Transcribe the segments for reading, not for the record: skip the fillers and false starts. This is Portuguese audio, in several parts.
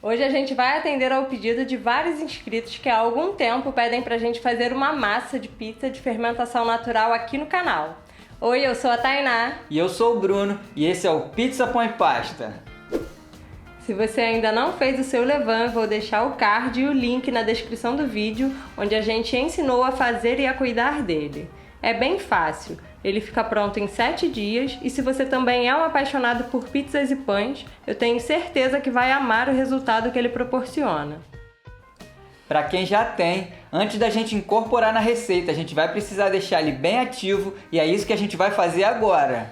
Hoje a gente vai atender ao pedido de vários inscritos que há algum tempo pedem pra gente fazer uma massa de pizza de fermentação natural aqui no canal. Oi, eu sou a Tainá. E eu sou o Bruno, e esse é o Pizza Pão e Pasta. Se você ainda não fez o seu levain, vou deixar o card e o link na descrição do vídeo, onde a gente ensinou a fazer e a cuidar dele. É bem fácil, ele fica pronto em 7 dias e se você também é um apaixonado por pizzas e pães, eu tenho certeza que vai amar o resultado que ele proporciona. Para quem já tem, antes da gente incorporar na receita, a gente vai precisar deixar ele bem ativo e é isso que a gente vai fazer agora.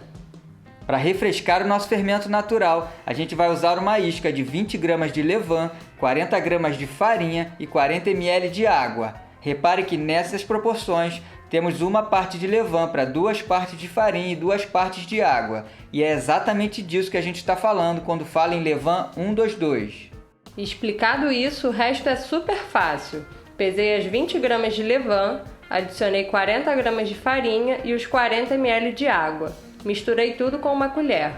Para refrescar o nosso fermento natural, a gente vai usar uma isca de 20 gramas de levain, 40 gramas de farinha e 40 ml de água. Repare que nessas proporções temos uma parte de levain para 2 partes de farinha e 2 partes de água. E é exatamente disso que a gente está falando quando fala em levain 122. Explicado isso, o resto é super fácil. Pesei as 20 gramas de levain, adicionei 40 gramas de farinha e os 40 ml de água. Misturei tudo com uma colher.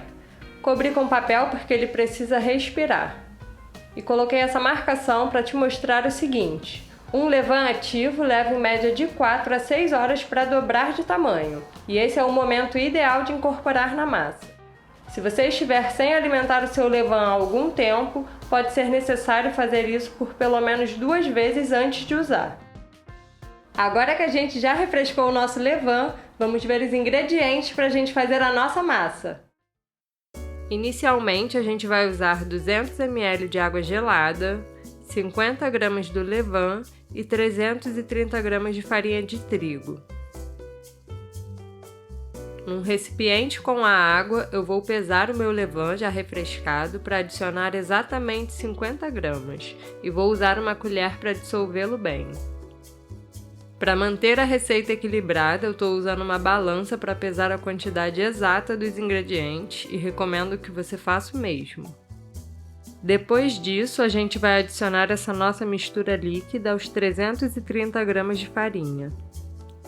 Cobri com papel porque ele precisa respirar. E coloquei essa marcação para te mostrar o seguinte. Um levain ativo leva em média de 4 a 6 horas para dobrar de tamanho. E esse é o momento ideal de incorporar na massa. Se você estiver sem alimentar o seu levain há algum tempo, pode ser necessário fazer isso por pelo menos 2 vezes antes de usar. Agora que a gente já refrescou o nosso levain, vamos ver os ingredientes para a gente fazer a nossa massa. Inicialmente, a gente vai usar 200 ml de água gelada, 50 gramas do levain e 330 gramas de farinha de trigo. Num recipiente com a água, eu vou pesar o meu levain já refrescado para adicionar exatamente 50 gramas e vou usar uma colher para dissolvê-lo bem. Para manter a receita equilibrada, eu estou usando uma balança para pesar a quantidade exata dos ingredientes e recomendo que você faça o mesmo. Depois disso, a gente vai adicionar essa nossa mistura líquida aos 330 gramas de farinha.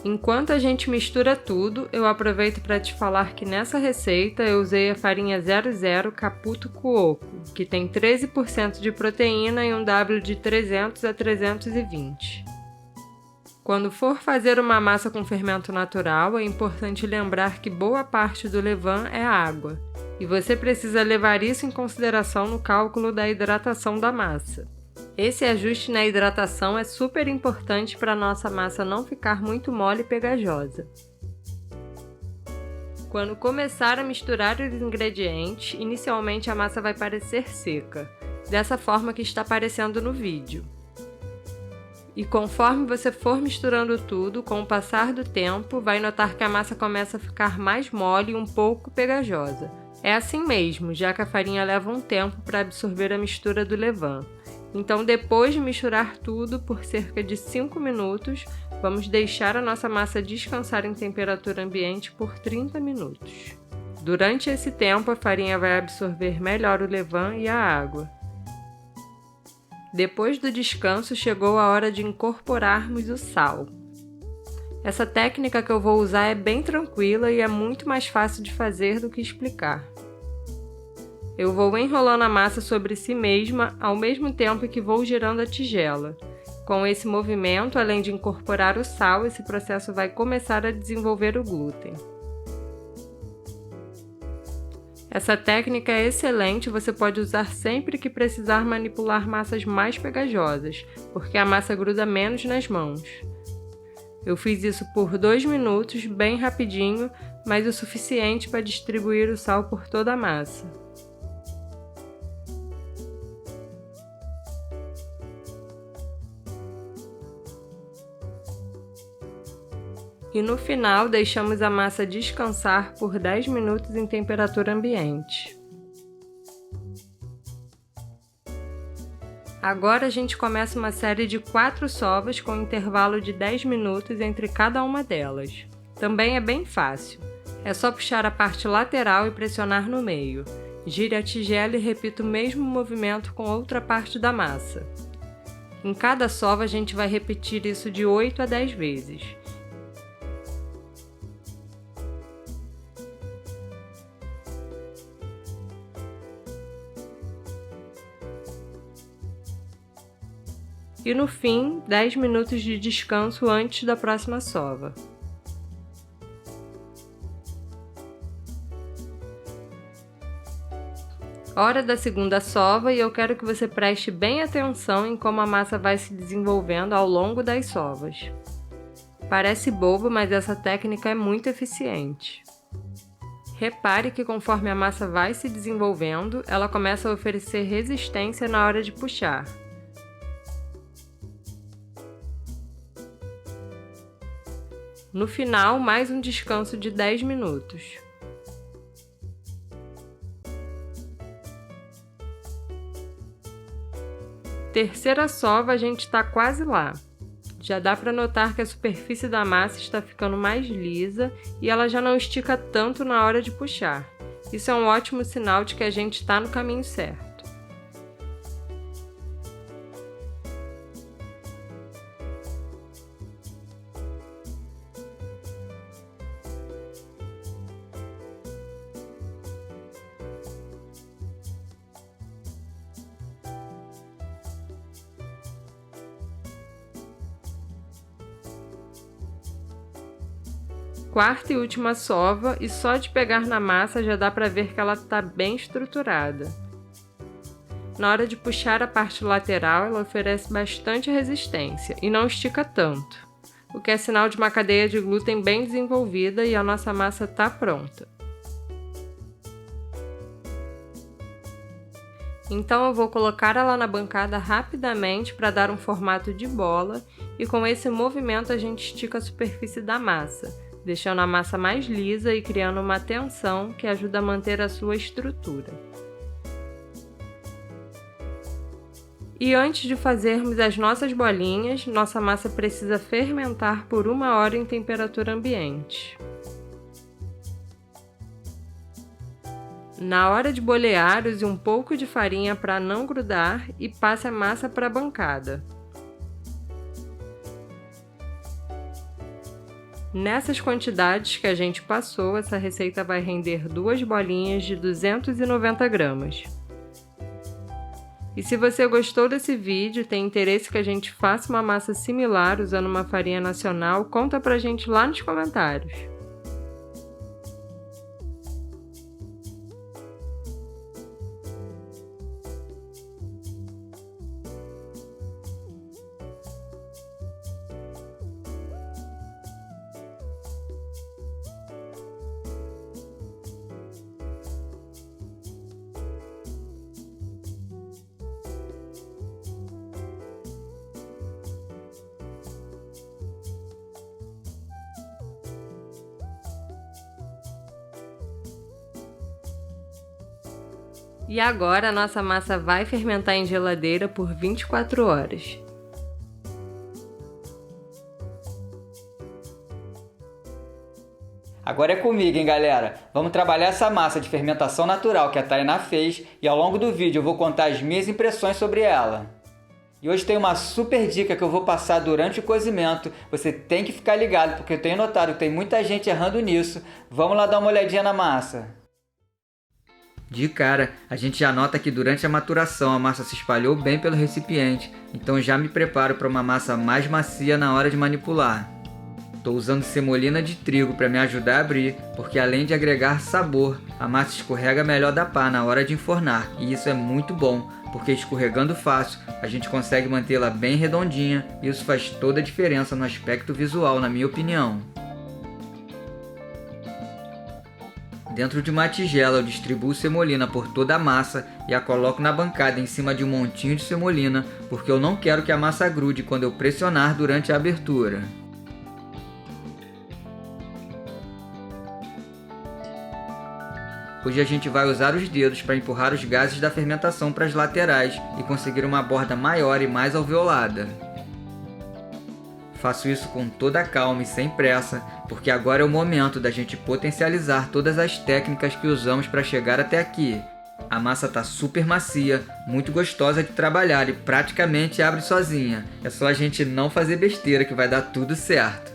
Enquanto a gente mistura tudo, eu aproveito para te falar que nessa receita eu usei a farinha 00 Caputo Cuoco, que tem 13% de proteína e um W de 300 a 320. Quando for fazer uma massa com fermento natural, é importante lembrar que boa parte do levain é água, e você precisa levar isso em consideração no cálculo da hidratação da massa. Esse ajuste na hidratação é super importante para a nossa massa não ficar muito mole e pegajosa. Quando começar a misturar os ingredientes, inicialmente a massa vai parecer seca, dessa forma que está aparecendo no vídeo. E conforme você for misturando tudo, com o passar do tempo, vai notar que a massa começa a ficar mais mole e um pouco pegajosa. É assim mesmo, já que a farinha leva um tempo para absorver a mistura do levain. Então, depois de misturar tudo por cerca de 5 minutos, vamos deixar a nossa massa descansar em temperatura ambiente por 30 minutos. Durante esse tempo, a farinha vai absorver melhor o levain e a água. Depois do descanso, chegou a hora de incorporarmos o sal. Essa técnica que eu vou usar é bem tranquila e é muito mais fácil de fazer do que explicar. Eu vou enrolando a massa sobre si mesma ao mesmo tempo que vou girando a tigela. Com esse movimento, além de incorporar o sal, esse processo vai começar a desenvolver o glúten. Essa técnica é excelente, você pode usar sempre que precisar manipular massas mais pegajosas, porque a massa gruda menos nas mãos. Eu fiz isso por 2 minutos, bem rapidinho, mas o suficiente para distribuir o sal por toda a massa. E no final, deixamos a massa descansar por 10 minutos em temperatura ambiente. Agora a gente começa uma série de 4 sovas com intervalo de 10 minutos entre cada uma delas. Também é bem fácil. É só puxar a parte lateral e pressionar no meio. Gire a tigela e repita o mesmo movimento com outra parte da massa. Em cada sova a gente vai repetir isso de 8 a 10 vezes. E no fim, 10 minutos de descanso antes da próxima sova. Hora da segunda sova e eu quero que você preste bem atenção em como a massa vai se desenvolvendo ao longo das sovas. Parece bobo, mas essa técnica é muito eficiente. Repare que conforme a massa vai se desenvolvendo, ela começa a oferecer resistência na hora de puxar. No final, mais um descanso de 10 minutos. Terceira sova, a gente está quase lá. Já dá para notar que a superfície da massa está ficando mais lisa e ela já não estica tanto na hora de puxar. Isso é um ótimo sinal de que a gente está no caminho certo. Quarta e última sova, e só de pegar na massa já dá para ver que ela está bem estruturada. Na hora de puxar a parte lateral, ela oferece bastante resistência e não estica tanto, o que é sinal de uma cadeia de glúten bem desenvolvida e a nossa massa está pronta. Então eu vou colocar ela na bancada rapidamente para dar um formato de bola e com esse movimento a gente estica a superfície da massa, deixando a massa mais lisa e criando uma tensão que ajuda a manter a sua estrutura. E antes de fazermos as nossas bolinhas, nossa massa precisa fermentar por 1 hora em temperatura ambiente. Na hora de bolear, use um pouco de farinha para não grudar e passe a massa para a bancada. Nessas quantidades que a gente passou, essa receita vai render 2 bolinhas de 290 gramas. E se você gostou desse vídeo e tem interesse que a gente faça uma massa similar usando uma farinha nacional, conta pra gente lá nos comentários. E agora a nossa massa vai fermentar em geladeira por 24 horas. Agora é comigo, hein, galera? Vamos trabalhar essa massa de fermentação natural que a Tainá fez e ao longo do vídeo eu vou contar as minhas impressões sobre ela. E hoje tem uma super dica que eu vou passar durante o cozimento. Você tem que ficar ligado porque eu tenho notado que tem muita gente errando nisso. Vamos lá dar uma olhadinha na massa. De cara, a gente já nota que durante a maturação a massa se espalhou bem pelo recipiente, então já me preparo para uma massa mais macia na hora de manipular. Estou usando semolina de trigo para me ajudar a abrir, porque além de agregar sabor, a massa escorrega melhor da pá na hora de enfornar, e isso é muito bom, porque escorregando fácil, a gente consegue mantê-la bem redondinha, e isso faz toda a diferença no aspecto visual, na minha opinião. Dentro de uma tigela eu distribuo semolina por toda a massa e a coloco na bancada em cima de um montinho de semolina, porque eu não quero que a massa grude quando eu pressionar durante a abertura. Hoje a gente vai usar os dedos para empurrar os gases da fermentação para as laterais e conseguir uma borda maior e mais alveolada. Faço isso com toda a calma e sem pressa, porque agora é o momento da gente potencializar todas as técnicas que usamos para chegar até aqui. A massa está super macia, muito gostosa de trabalhar e praticamente abre sozinha. É só a gente não fazer besteira que vai dar tudo certo.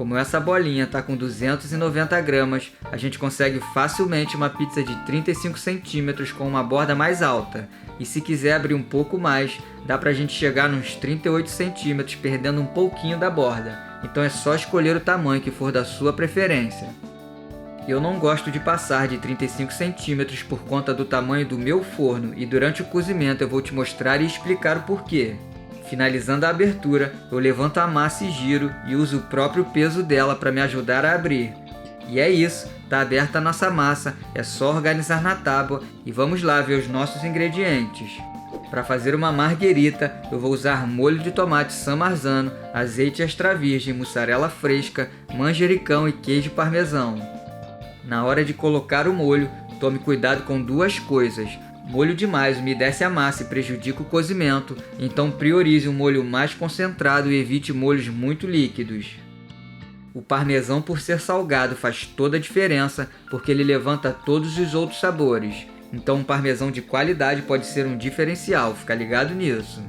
Como essa bolinha está com 290 gramas, a gente consegue facilmente uma pizza de 35 centímetros com uma borda mais alta. E se quiser abrir um pouco mais, dá pra gente chegar nos 38 centímetros, perdendo um pouquinho da borda. Então é só escolher o tamanho que for da sua preferência. Eu não gosto de passar de 35 centímetros por conta do tamanho do meu forno e durante o cozimento eu vou te mostrar e explicar o porquê. Finalizando a abertura, eu levanto a massa e giro e uso o próprio peso dela para me ajudar a abrir. E é isso, tá aberta a nossa massa, é só organizar na tábua e vamos lá ver os nossos ingredientes. Para fazer uma marguerita, eu vou usar molho de tomate San Marzano, azeite extra virgem, mussarela fresca, manjericão e queijo parmesão. Na hora de colocar o molho, tome cuidado com duas coisas. Molho demais umedece a massa e prejudica o cozimento, então priorize um molho mais concentrado e evite molhos muito líquidos. O parmesão, por ser salgado, faz toda a diferença porque ele levanta todos os outros sabores. Então um parmesão de qualidade pode ser um diferencial, fica ligado nisso.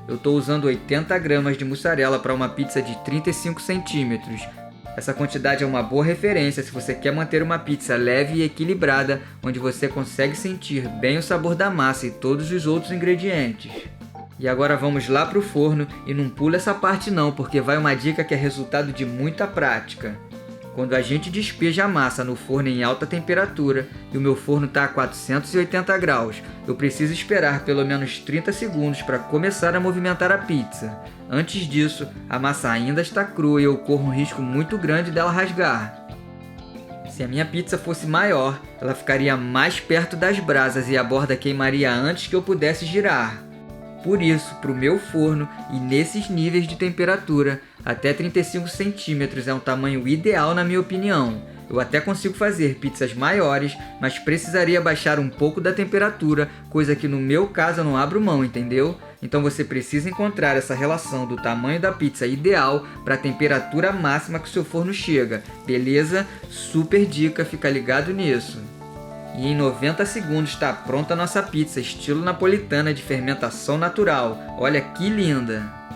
Eu estou usando 80 gramas de mussarela para uma pizza de 35 centímetros. Essa quantidade é uma boa referência se você quer manter uma pizza leve e equilibrada, onde você consegue sentir bem o sabor da massa e todos os outros ingredientes. E agora vamos lá para o forno e não pula essa parte não, porque vai uma dica que é resultado de muita prática. Quando a gente despeja a massa no forno em alta temperatura e o meu forno está a 480 graus, eu preciso esperar pelo menos 30 segundos para começar a movimentar a pizza. Antes disso, a massa ainda está crua e eu corro um risco muito grande dela rasgar. Se a minha pizza fosse maior, ela ficaria mais perto das brasas e a borda queimaria antes que eu pudesse girar. Por isso, para o meu forno e nesses níveis de temperatura, até 35 centímetros é um tamanho ideal na minha opinião. Eu até consigo fazer pizzas maiores, mas precisaria baixar um pouco da temperatura, coisa que no meu caso eu não abro mão, entendeu? Então você precisa encontrar essa relação do tamanho da pizza ideal para a temperatura máxima que o seu forno chega, beleza? Super dica, fica ligado nisso. E em 90 segundos está pronta a nossa pizza estilo napolitana de fermentação natural. Olha que linda!